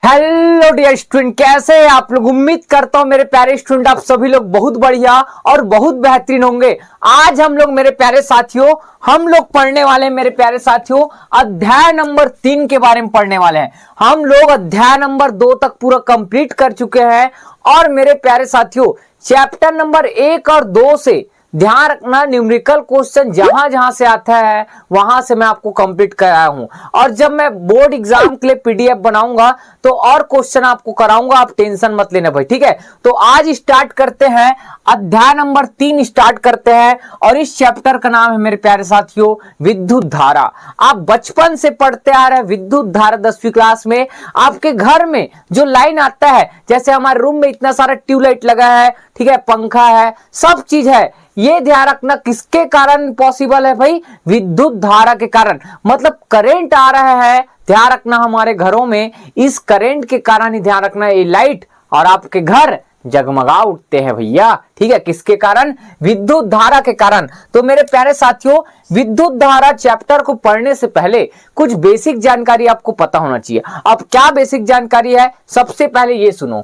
Hello dear student, कैसे हैं आप लोग। उम्मीद करता हूं मेरे प्यारे स्टूडेंट आप सभी लोग बहुत बढ़िया और बहुत बेहतरीन होंगे। आज हम लोग मेरे प्यारे साथियों हम लोग पढ़ने वाले हैं मेरे प्यारे साथियों अध्याय नंबर 3 के बारे में पढ़ने वाले हैं। हम लोग अध्याय नंबर 2 तक पूरा कंप्लीट कर चुके हैं और मेरे प्यारे साथियों चैप्टर नंबर 1 और 2 से ध्यान रखना, न्यूमेरिकल क्वेश्चन जहां जहां से आता है वहां से मैं आपको कंप्लीट कराया हूं। और जब मैं बोर्ड एग्जाम के लिए पीडीएफ बनाऊंगा तो और क्वेश्चन आपको कराऊंगा, आप टेंशन मत लेना भाई, ठीक है। तो आज स्टार्ट करते हैं, अध्याय नंबर 3 स्टार्ट करते हैं और इस चैप्टर का नाम है मेरे प्यारे साथियों विद्युत धारा। आप बचपन से पढ़ते आ रहे हैं विद्युत धारा 10वीं क्लास में। आपके घर में जो लाइन आता है, जैसे हमारे रूम में इतना सारा ट्यूबलाइट लगा है, ठीक है, पंखा है, सब चीज है, ये ध्यान रखना किसके कारण पॉसिबल है भाई, विद्युत धारा के कारण। मतलब करंट आ रहा है, ध्यान रखना हमारे घरों में, इस करंट के कारण ही ध्यान रखना ये लाइट और आपके घर जगमगा उठते हैं भैया, ठीक है। किसके कारण? विद्युत धारा के कारण। तो मेरे प्यारे साथियों विद्युत धारा चैप्टर को पढ़ने से पहले कुछ बेसिक जानकारी आपको पता होना चाहिए। अब क्या बेसिक जानकारी है, सबसे पहले ये सुनो।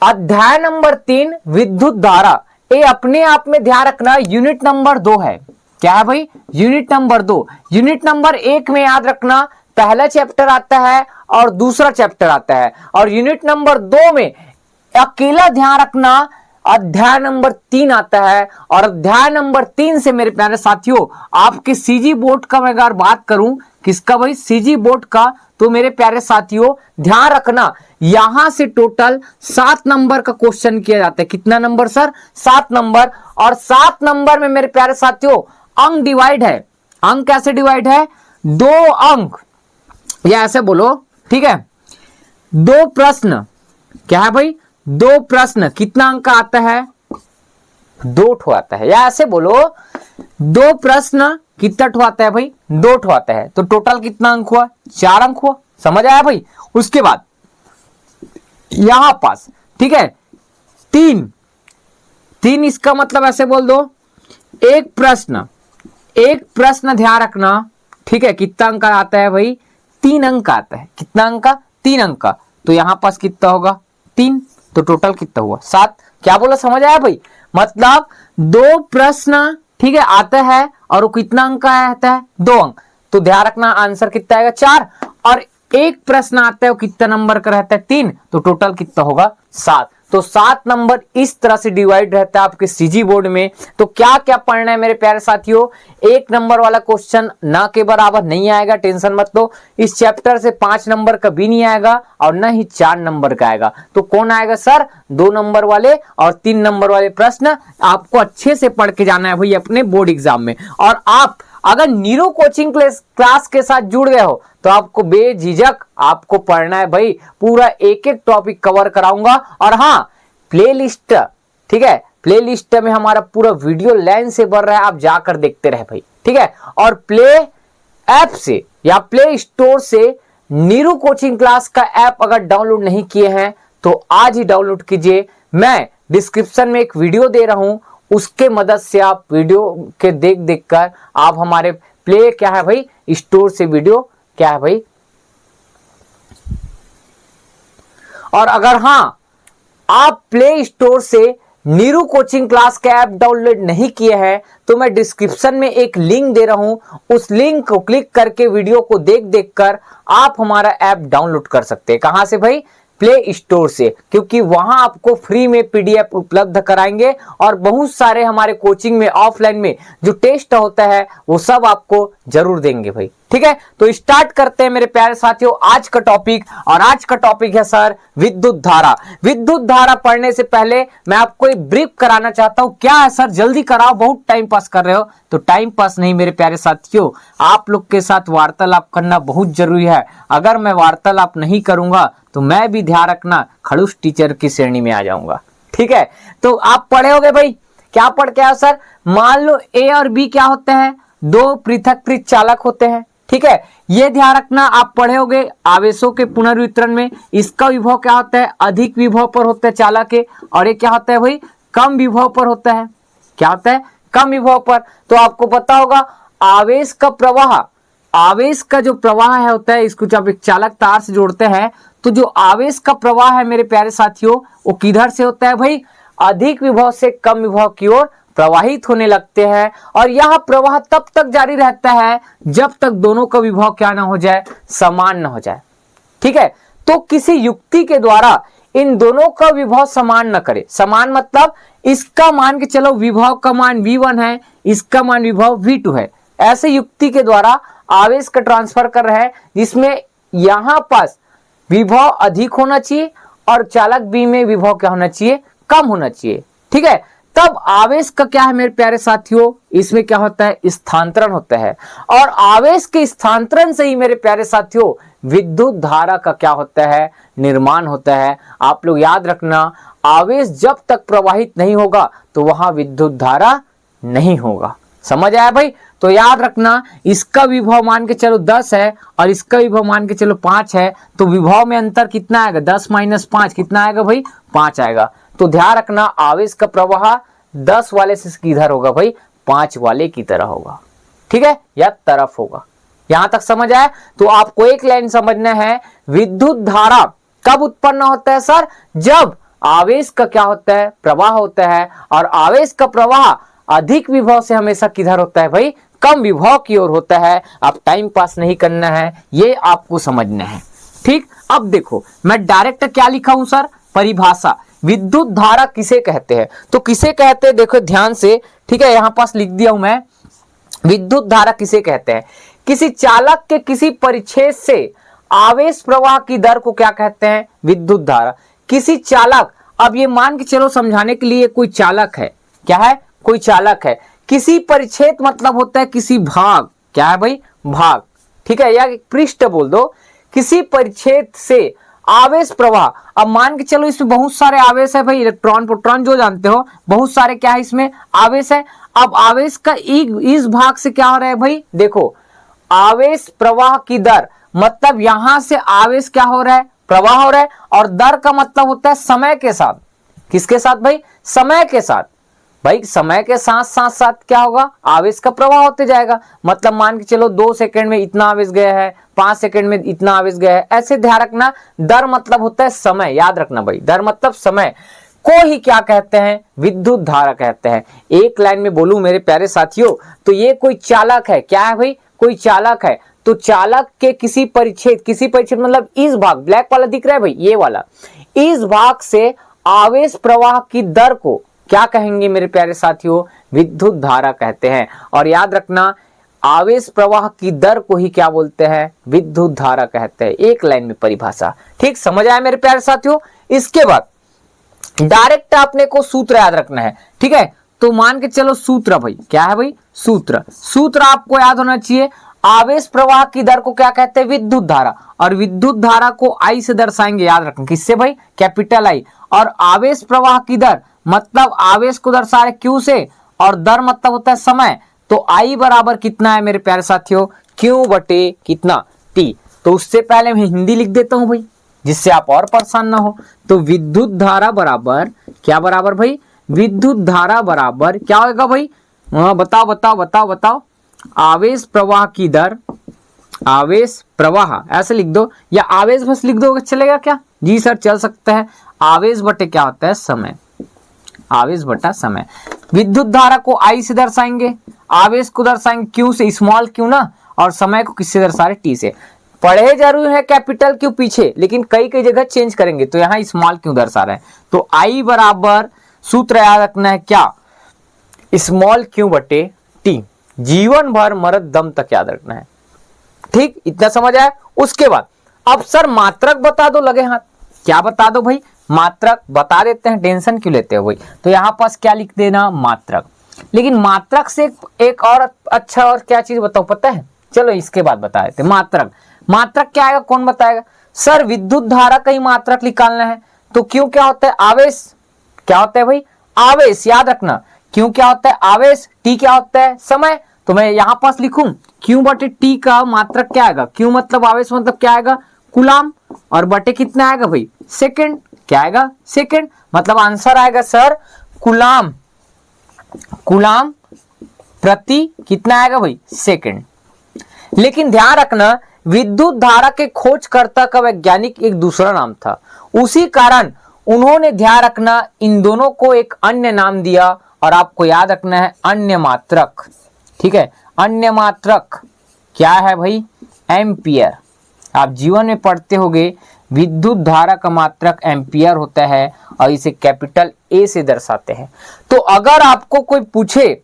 अध्याय नंबर 3 विद्युत धारा, ये अपने आप में ध्यान रखना यूनिट नंबर 2 है। क्या है भाई? Unit number 2। यूनिट नंबर 1 में याद रखना पहला चैप्टर आता है और दूसरा चैप्टर आता है, और यूनिट नंबर 2 में अकेला ध्यान रखना अध्याय नंबर 3 आता है। और अध्याय नंबर 3 से मेरे प्यारे साथियों आपके सीजी बोर्ड का मैं अगर बात करूं, किसका भाई? सीजी बोर्ड का। तो मेरे प्यारे साथियों ध्यान रखना यहां से टोटल 7 नंबर का क्वेश्चन किया जाता है। कितना नंबर सर? 7 नंबर। और 7 नंबर में मेरे प्यारे साथियों अंक डिवाइड है। अंक कैसे डिवाइड है? 2 अंक, या ऐसे बोलो, ठीक है, 2 प्रश्न। क्या है भाई? 2 प्रश्न। कितना अंक का आता है? 2 ठो आता है। या ऐसे बोलो 2 प्रश्न कितना ठो आता है भाई? 2 ठो आता है। तो टोटल कितना अंक हुआ? 4 अंक हुआ। समझ आया भाई? उसके बाद यहां पास, ठीक है, 3 इसका मतलब ऐसे बोल दो एक प्रश्न ध्यान रखना, ठीक है। कितना अंक का आता है भाई? 3 अंक का आता है। कितना अंक का? 3 अंक का। तो यहां पास कितना होगा? 3। तो टोटल कितना हुआ? 7। क्या बोला? समझ आया भाई? मतलब 2 प्रश्न, ठीक है, आता है और वो कितना अंक का आता है? 2 अंक। तो ध्यान रखना आंसर कितना आएगा? 4। और एक प्रश्न आता है वो कितना नंबर का रहता है? 3। तो टोटल कितना होगा? 7। तो 7 नंबर इस तरह से डिवाइड रहता है आपके सीजी बोर्ड में। तो क्या क्या पढ़ना है मेरे प्यारे साथियों? 1 नंबर वाला क्वेश्चन ना के बराबर नहीं आएगा, टेंशन मत लो। इस चैप्टर से 5 नंबर का भी नहीं आएगा और ना ही 4 नंबर का आएगा। तो कौन आएगा सर? 2 नंबर वाले और 3 नंबर वाले प्रश्न आपको अच्छे से पढ़ के जाना है भाई अपने बोर्ड एग्जाम में। और आप अगर नीरू कोचिंग क्लास के साथ जुड़ गए हो तो आपको बेझिझक आपको पढ़ना है भाई, पूरा एक एक टॉपिक कवर कराऊंगा। और हाँ, प्लेलिस्ट, ठीक है, प्लेलिस्ट में हमारा पूरा वीडियो लाइन से बढ़ रहा है, आप जाकर देखते रहे भाई, ठीक है। और प्ले ऐप से या प्ले स्टोर से नीरू कोचिंग क्लास का ऐप अगर डाउनलोड नहीं किए हैं तो आज ही डाउनलोड कीजिए। मैं डिस्क्रिप्शन में एक वीडियो दे रहा हूं, उसके मदद से आप वीडियो के देख कर आप हमारे प्ले क्या है भाई स्टोर से वीडियो क्या है भाई। और अगर हाँ आप प्ले स्टोर से नीरू कोचिंग क्लास का ऐप डाउनलोड नहीं किए हैं तो मैं डिस्क्रिप्शन में एक लिंक दे रहा हूं, उस लिंक को क्लिक करके वीडियो को देख कर आप हमारा ऐप डाउनलोड कर सकते हैं। कहां से भाई? प्ले स्टोर से, क्योंकि वहां आपको फ्री में पीडीएफ उपलब्ध कराएंगे और बहुत सारे हमारे कोचिंग में ऑफलाइन में जो टेस्ट होता है वो सब आपको जरूर देंगे भाई, ठीक है। तो स्टार्ट करते हैं मेरे प्यारे साथियों आज का टॉपिक। और आज का टॉपिक है सर विद्युत धारा। विद्युत धारा पढ़ने से पहले मैं आपको एक ब्रीफ कराना चाहता हूं। क्या है सर? जल्दी कराओ, बहुत टाइम पास कर रहे हो। तो टाइम पास नहीं मेरे प्यारे साथियों, आप लोग के साथ वार्तालाप करना बहुत जरूरी है। अगर मैं वार्तालाप नहीं करूंगा तो मैं भी ध्यान रखना खड़ूस टीचर की श्रेणी में आ जाऊंगा, ठीक है। तो आप पढ़े होगे भाई, क्या पढ़ के आओ सर? मान लो ए और बी क्या होते हैं? 2 पृथक चालक होते हैं, ठीक है। ये ध्यान रखना आप पढ़े होगे आवेशों के पुनर्वितरण में। इसका विभव क्या होता है? अधिक विभव पर होता है चालक के, और ये क्या होता है भाई? कम विभव पर होता है। क्या होता है? कम विभव पर। तो आपको पता होगा आवेश का प्रवाह, आवेश का जो प्रवाह है होता है, इसको जब एक चालक तार से जोड़ते हैं तो जो आवेश का प्रवाह है मेरे प्यारे साथियों वो किधर से होता है भाई, अधिक विभव से कम विभव की ओर प्रवाहित होने लगते हैं। और यह प्रवाह तब तक जारी रहता है जब तक दोनों का विभव क्या ना हो जाए, समान ना हो जाए। ठीक है, तो किसी युक्ति के द्वारा इन दोनों का विभव समान न करे। समान मतलब इसका मान के चलो विभव का मान V1 है, इसका मान विभव V2 है। ऐसे युक्ति के द्वारा आवेश का ट्रांसफर कर रहे हैं जिसमें यहां पास विभव अधिक होना चाहिए और चालक बी में विभव क्या होना चाहिए, कम होना चाहिए। ठीक है, तब आवेश का क्या है मेरे प्यारे साथियों, इसमें क्या होता है, स्थानांतरण होता है। और आवेश के स्थानांतरण से ही मेरे प्यारे साथियों विद्युत धारा का क्या होता है, निर्माण होता है। आप लोग याद रखना, आवेश जब तक प्रवाहित नहीं होगा तो वहां विद्युत धारा नहीं होगा। समझ आया भाई? तो याद रखना, इसका विभव मान के चलो 10 है और इसका विभव मान के चलो 5 है, तो विभव में अंतर कितना आएगा, 10 माइनस 5 कितना आएगा भाई, 5 आएगा। तो ध्यान रखना, आवेश का प्रवाह 10 वाले से किधर होगा भाई, 5 वाले की तरह होगा। ठीक है, या तरफ होगा। यहां तक समझ आया? तो आपको एक लाइन समझना है, विद्युत धारा कब उत्पन्न होता है सर, जब आवेश का क्या होता है, प्रवाह होता है। और आवेश का प्रवाह अधिक विभव से हमेशा किधर होता है भाई, कम विभव की ओर होता है। अब टाइम पास नहीं करना है, ये आपको समझना है। ठीक, अब देखो मैं डायरेक्ट क्या लिखा हूं सर, परिभाषा, विद्युत धारा किसे कहते हैं। तो किसे कहते हैं, देखो ध्यान से। ठीक है, यहां पास लिख दिया हूं मैं, विद्युत धारा किसे कहते हैं, किसी चालक के किसी परिच्छेद से आवेश प्रवाह की दर को क्या कहते हैं, विद्युत धारा। किसी चालक, अब ये मान के चलो समझाने के लिए कोई चालक है, क्या है, कोई चालक है। किसी परिच्छेद मतलब होता है किसी भाग, क्या है भाई, भाग। ठीक है, या पृष्ठ बोल दो, किसी परिच्छेद से आवेश प्रवाह। अब मान के चलो इसमें बहुत सारे आवेश है भाई, इलेक्ट्रॉन प्रोटॉन जो जानते हो, बहुत सारे क्या है इसमें आवेश है। अब आवेश का इस भाग से क्या हो रहा है भाई, देखो आवेश प्रवाह की दर मतलब यहां से आवेश क्या हो रहा है, प्रवाह हो रहा है। और दर का मतलब होता है समय के साथ, किसके साथ भाई, समय के साथ। भाई समय के साथ साथ साथ क्या होगा, आवेश का प्रवाह होते जाएगा। मतलब मान के चलो 2 सेकंड में इतना आवेश गया है, 5 सेकंड में इतना आवेश गया है, ऐसे ध्यान रखना। दर मतलब होता है समय, याद रखना भाई, दर मतलब समय को ही क्या कहते हैं, विद्युत धारा कहते हैं। एक लाइन में बोलूं मेरे प्यारे साथियों, तो ये कोई चालक है, क्या है भाई, कोई चालक है। तो चालक के किसी परिच्छेद मतलब इस भाग, ब्लैक वाला दिख रहा है भाई, ये वाला, इस भाग से आवेश प्रवाह की दर को क्या कहेंगे मेरे प्यारे साथियों, विद्युत धारा कहते हैं। और याद रखना, आवेश प्रवाह की दर को ही क्या बोलते हैं, विद्युत धारा कहते हैं। एक लाइन में परिभाषा। ठीक, समझ आया मेरे प्यारे साथियों? इसके बाद डायरेक्ट आपने को सूत्र याद रखना है। ठीक है, तो मान के चलो सूत्र भाई, क्या है भाई, सूत्र आपको याद होना चाहिए। आवेश प्रवाह की दर को क्या कहते हैं, विद्युत धारा। और विद्युत धारा को आई से दर्शाएंगे, याद रखना, किससे भाई, कैपिटल आई। और आवेश प्रवाह की दर मतलब आवेश को दर्शा रहे क्यू से, और दर मतलब होता है समय। तो आई बराबर कितना है मेरे प्यारे साथियों, क्यू बटे कितना, टी। तो उससे पहले मैं हिंदी लिख देता हूं भाई, जिससे आप और परेशान ना हो। तो विद्युत धारा बराबर क्या, बराबर भाई, विद्युत धारा बराबर क्या होगा भाई, बताओ बताओ बताओ बताओ, आवेश प्रवाह की दर, आवेश प्रवाह ऐसे लिख दो, या आवेश बस लिख दो, चलेगा क्या, जी सर चल सकता है। आवेश बटे क्या होता है, समय, आवेश बटा समय। विद्युत धारा को आई से दर्शाएंगे, आवेश को दर्शाएंगे क्यू से, स्मॉल क्यू ना, और समय को किससे दर्शा रहे, टी से। पढ़े जरूर है कैपिटल क्यू पीछे, लेकिन कई कई जगह चेंज करेंगे, तो यहाँ स्मॉल क्यू दर्शा रहे हैं। तो आई बराबर सूत्र याद रखना है क्या, स्मॉल क्यू बटे टी। जीवन भर मरद दम तक याद रखना है। ठीक, इतना समझ आया? उसके बाद अब सर मात्रक बता दो, लगे हाथ, क्या बता दो भाई, मात्रक बता देते हैं, टेंशन क्यों लेते हो भाई। तो यहाँ पास क्या लिख देना, मात्रक। लेकिन मात्रक से एक और अच्छा और क्या चीज बताओ, पता है, चलो इसके बाद बता देते। मात्रक, मात्रक क्या आएगा, कौन बताएगा सर, विद्युत धारा का ही मात्रक निकालना है। तो क्यों क्या होता है, आवेश क्या होता है भाई, आवेश, याद रखना, क्यों क्या होता है, आवेश, टी क्या होता है, समय। तो मैं यहां पास लिखूं क्यू बटे टी का मात्रक क्या आएगा, क्यू मतलब आवेश मतलब क्या आएगा, कूलाम, और बटे कितना आएगा भाई, सेकंड, क्या आएगा, सेकंड। मतलब आंसर आएगा सर कूलाम, कूलाम प्रति कितना आएगा भाई, सेकंड। लेकिन ध्यान रखना, विद्युत धारा के खोजकर्ता का वैज्ञानिक एक दूसरा नाम था। उसी कारण उन्होंने ध्यान रखना इन दोनों को एक अन्य नाम दिया और आपको याद रखना है अन्य मात्रक। ठीक है, अन्य मात्रक क्या है भाई? एम्पियर। आप जीवन में पढ़ते होंगे विद्युत धारा का मात्रक एम्पियर होता है और इसे कैपिटल ए से दर्शाते हैं। तो अगर आपको कोई पूछे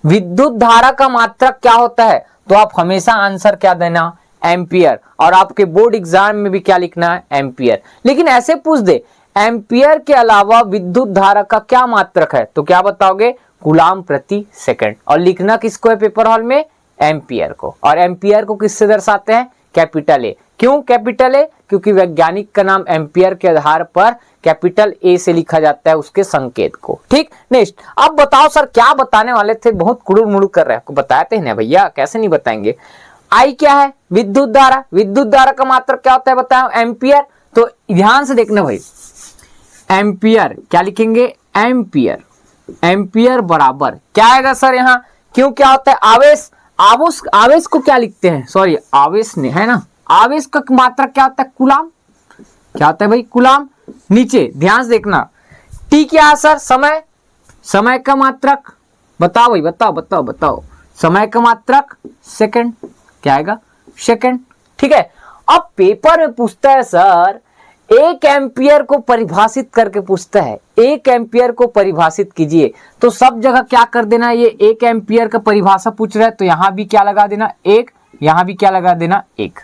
विद्युत धारा का मात्रक क्या होता है तो आप हमेशा आंसर क्या देना? एम्पियर। और आपके बोर्ड एग्जाम में भी क्या लिखना है? एम्पियर। लेकिन ऐसे पूछ दे एम्पियर के अलावा विद्युत धारा का क्या मात्रक है तो क्या बताओगे? कूलाम प्रति सेकंड। और लिखना किसको है पेपर हॉल में? एम्पियर को। और एम्पियर को किससे दर्शाते हैं? Capital A. क्यों कैपिटल ए? क्योंकि वैज्ञानिक का नाम एम्पियर के आधार पर कैपिटल ए से लिखा जाता है उसके संकेत को। ठीक, नेक्स्ट। अब बताओ सर क्या बताने वाले थे? बहुत कुड़ुर मुड़ुर कर रहे हैं। आपको बताते हैं ना भैया, कैसे नहीं बताएंगे। आई क्या है? विद्युत धारा। विद्युत धारा का मात्रक क्या होता है बताओ? एम्पियर। तो ध्यान से देखना भाई, एम्पियर क्या लिखेंगे? एम्पियर। एम्पियर बराबर क्या आएगा सर यहाँ? क्यों क्या होता है? आवेश। आवेश को क्या लिखते हैं? सॉरी, आवेश ने है ना, आवेश का मात्रक क्या होता है? कूलाम। क्या होता है भाई? कूलाम। नीचे ध्यान से देखना, टी क्या है सर? समय। समय का मात्रक बताओ भाई, बताओ बताओ बताओ। समय का मात्रक सेकंड। क्या आएगा? सेकंड। ठीक है। अब पेपर में पूछता है सर एक एम्पियर को परिभाषित करके पूछता है, एक एम्पियर को परिभाषित कीजिए। तो सब जगह क्या कर देना? ये एक एम्पियर का परिभाषा पूछ रहा है तो यहां भी क्या लगा देना? एक। यहां भी क्या लगा देना? एक।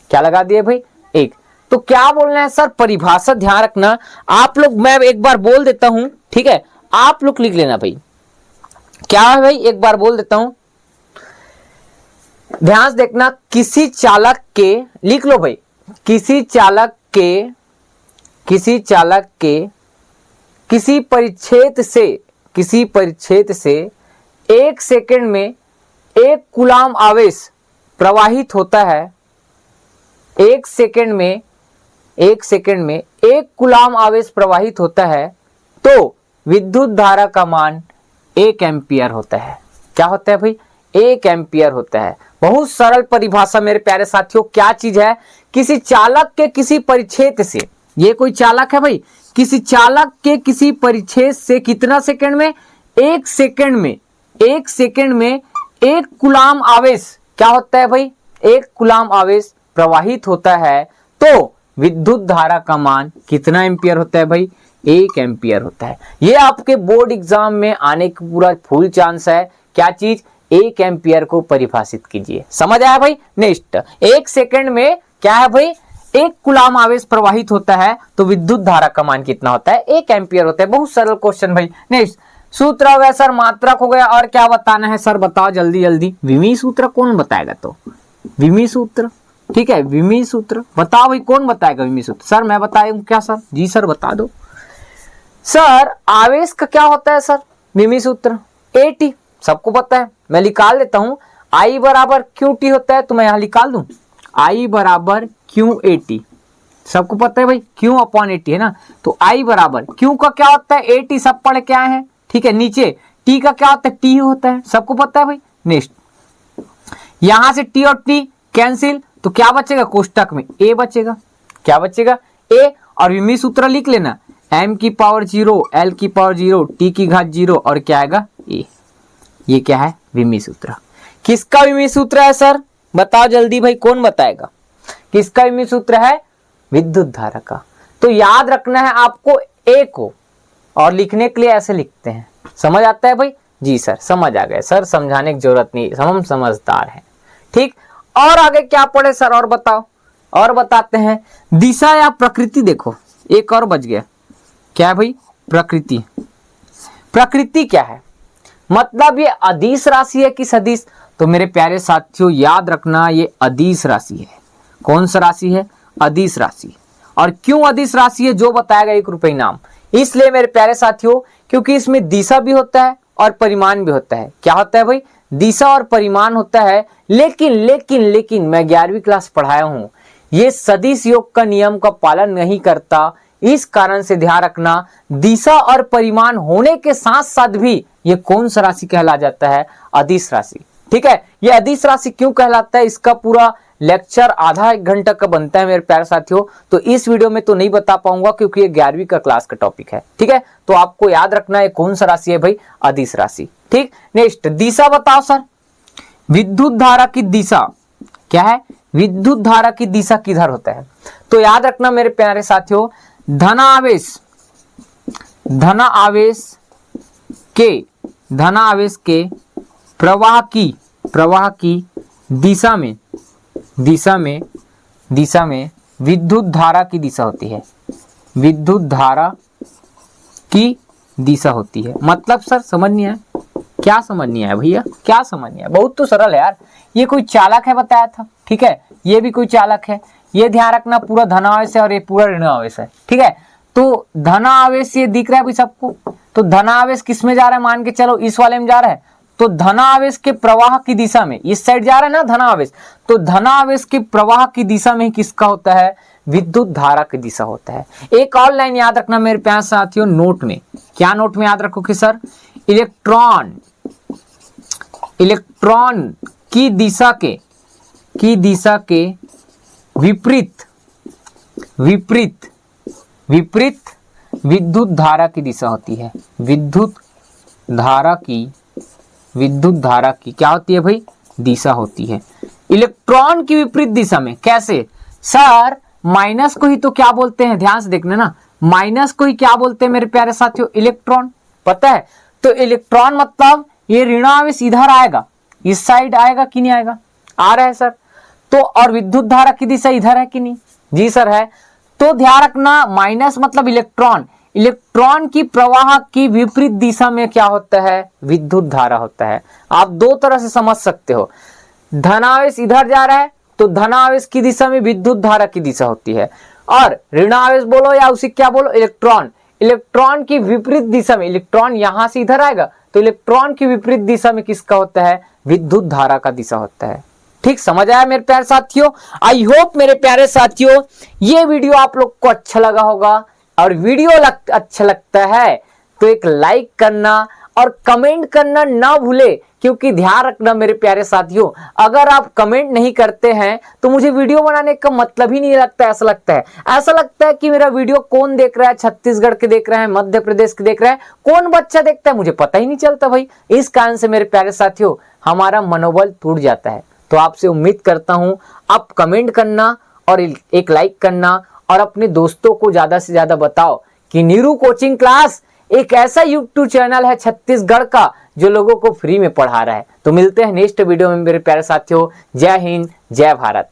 क्या लगा दिए भाई? एक। तो क्या बोलना है सर? परिभाषा। ध्यान रखना आप लोग, मैं एक बार बोल देता हूं, ठीक है, आप लोग लिख लेना भाई। क्या है भाई? एक बार बोल देता हूं, ध्यान से देखना। किसी चालक के, लिख लो भाई, किसी चालक के किसी परिच्छेद से एक सेकंड में एक कूलाम आवेश प्रवाहित होता है। एक सेकंड में एक कूलाम आवेश प्रवाहित होता है तो विद्युत धारा का मान 1 एम्पियर होता है। क्या होता है भाई? 1 एम्पियर होता है। बहुत सरल परिभाषा मेरे प्यारे साथियों। क्या चीज है? किसी चालक के किसी परिच्छेद से, ये कोई चालक है भाई, किसी चालक के किसी परिच्छेद से कितना सेकंड में? 1 सेकंड में, 1 सेकंड में एक कूलाम आवेश क्या होता है भाई? 1 कूलाम आवेश प्रवाहित होता है तो विद्युत धारा का मान कितना एम्पियर होता है भाई? 1 एम्पियर होता है। ये आपके बोर्ड एग्जाम में आने का पूरा फुल चांस है। क्या चीज? 1 एम्पियर को परिभाषित कीजिए। समझ आया भाई? नेक्स्ट, 1 सेकंड में क्या है भाई? 1 कूलाम आवेश प्रवाहित होता है तो विद्युत धारा का मान कितना होता है? 1 एम्पियर होता है। बहुत सरल क्वेश्चन भाई। नेक्स्ट, सूत्र हो गया सर, मात्रक हो गया, और क्या बताना है सर? बताओ जल्दी जल्दी। विमी सूत्र कौन बताएगा? तो विमी सूत्र, ठीक है, विमी सूत्र बताओ भाई, कौन बताएगा विमी सूत्र? सर मैं बताऊं क्या सर? जी सर बता दो सर। आवेश का क्या होता है सर? विमी सूत्र AT, सबको पता है। मैं निकाल देता हूं, I बराबर QT होता है, तो मैं यहां निकाल दूं I बराबर QAT। सबको पता है भाई, Q अपॉन AT है ना। तो I बराबर Q का क्या होता है? AT, सब पढ़ के आए हैं। ठीक है। नीचे T का क्या होता है? T होता है, सबको पता है भाई। नेक्स्ट, यहां से T और T कैंसिल, तो क्या बचेगा? कोष्टक में A बचेगा। क्या बचेगा? A। और विमी सूत्र लिख लेना, m की पावर 0, l की पावर 0, t की घात 0, और क्या आएगा? A। ये क्या है? विमी सूत्र। किसका विमी सूत्र है सर? बताओ जल्दी भाई, कौन बताएगा? किसका विमी सूत्र है? विद्युत धारा का। तो याद रखना है आपको A को, और लिखने के लिए ऐसे लिखते हैं। समझ आता है भाई? जी सर समझ आ गए सर, समझाने की जरूरत नहीं, हम समझदार हैं। ठीक, और आगे क्या पढ़े सर? और बताओ, और बताते हैं। दिशा या प्रकृति, देखो एक और बच गया। क्या है भाई? प्रकृति। प्रकृति क्या है? मतलब ये अदिश राशि है कि सदिश? तो मेरे प्यारे साथियों याद रखना, ये अदिश राशि है। कौन सा राशि है? अदिश राशि। और क्यों अदिश राशि है? जो बताएगा 1 रुपये इनाम। इसलिए मेरे प्यारे साथियों क्योंकि इसमें दिशा भी होता है और परिमाण भी होता है। क्या होता है भाई? दिशा और परिमाण होता है। लेकिन मैं 11वीं क्लास पढ़ाया हूं, ये सदिश योग का नियम का पालन नहीं करता। इस कारण से ध्यान रखना, दिशा और परिमाण होने के साथ साथ भी ये कौन सा राशि कहला जाता है? अदिश राशि। ठीक है। ये अदिश राशि क्यों कहलाता है? इसका पूरा लेक्चर आधा एक घंटा का बनता है मेरे प्यारे साथियों, तो इस वीडियो में तो नहीं बता पाऊंगा क्योंकि ये 11वीं का क्लास का टॉपिक है। ठीक है, तो आपको याद रखना है कौन सा राशि है भाई, अदिश राशि। ठीक, नेक्स्ट दिशा बताओ सर, विद्युत धारा की दिशा क्या है, विद्युत धारा की दिशा किधर होता है? तो याद रखना मेरे प्यारे साथियों, धनावेश के प्रवाह की दिशा में विद्युत धारा की दिशा होती है, विद्युत धारा की दिशा होती है। मतलब सर समझ नहीं आया, क्या समझ नहीं आया भैया, क्या समझ नहीं आया? बहुत तो सरल है यार, ये कोई चालक है बताया था। ठीक है, ये भी कोई चालक है, ये ध्यान रखना, पूरा धनावेश है और ये पूरा ऋणावेश है। ठीक है, तो धनावेश ये दिख रहा है भाई सबको, तो धनावेश किस में जा रहा है, मान के चलो इस वाले में जा रहा है, तो धनावेश के प्रवाह की दिशा में इस साइड जा रहा है ना धनावेश, तो धनावेश के प्रवाह की दिशा में ही किसका होता है, विद्युत धारा की दिशा होता है। एक और लाइन याद रखना मेरे प्यारे साथियों, नोट में, क्या नोट में याद रखो कि सर इलेक्ट्रॉन की दिशा के विपरीत विद्युत धारा की दिशा होती है, विद्युत धारा की क्या होती है भाई, दिशा होती है। इलेक्ट्रॉन की विपरीत दिशा में कैसे सर, माइनस को ही तो क्या बोलते हैं, ध्यान से देखना ना, माइनस को ही क्या बोलते हैं मेरे प्यारे साथियों, इलेक्ट्रॉन, पता है? तो इलेक्ट्रॉन मतलब ये ऋणावेश इधर आएगा, इस साइड आएगा कि नहीं आएगा, आ रहा है सर। तो और विद्युत धारा की दिशा इधर है कि नहीं, जी सर है। तो ध्यान रखना, माइनस मतलब इलेक्ट्रॉन की प्रवाह की विपरीत दिशा में क्या होता है, विद्युत धारा होता है। आप दो तरह से समझ सकते हो, धनावेश इधर जा रहा है तो धनावेश की दिशा में विद्युत धारा की दिशा होती है, और ऋणावेश बोलो या उसे क्या बोलो, इलेक्ट्रॉन की विपरीत दिशा में, इलेक्ट्रॉन यहां से इधर आएगा तो इलेक्ट्रॉन की विपरीत दिशा में किसका होता है, विद्युत धारा का दिशा होता है। ठीक, समझ आया मेरे प्यारे साथियों? आई होप मेरे प्यारे साथियों ये वीडियो आप लोग को अच्छा लगा होगा, और वीडियो अच्छा लगता है तो एक लाइक करना और कमेंट करना ना भूले, क्योंकि ध्यान रखना मेरे प्यारे साथियों, अगर आप कमेंट नहीं करते हैं तो मुझे वीडियो बनाने का मतलब ही नहीं लगता। ऐसा लगता है कि मेरा वीडियो कौन देख रहा है, छत्तीसगढ़ के देख रहे हैं, मध्य प्रदेश के देख रहे हैं, कौन बच्चा देखता है, मुझे पता ही नहीं चलता भाई। इस कारण से मेरे प्यारे साथियों हमारा मनोबल टूट जाता है। तो आपसे उम्मीद करता हूं आप कमेंट करना और एक लाइक करना, और अपने दोस्तों को ज्यादा से ज्यादा बताओ कि नीरू कोचिंग क्लास एक ऐसा यूट्यूब चैनल है छत्तीसगढ़ का जो लोगों को फ्री में पढ़ा रहा है। तो मिलते हैं नेक्स्ट वीडियो में मेरे प्यारे साथियों। जय हिंद, जय भारत।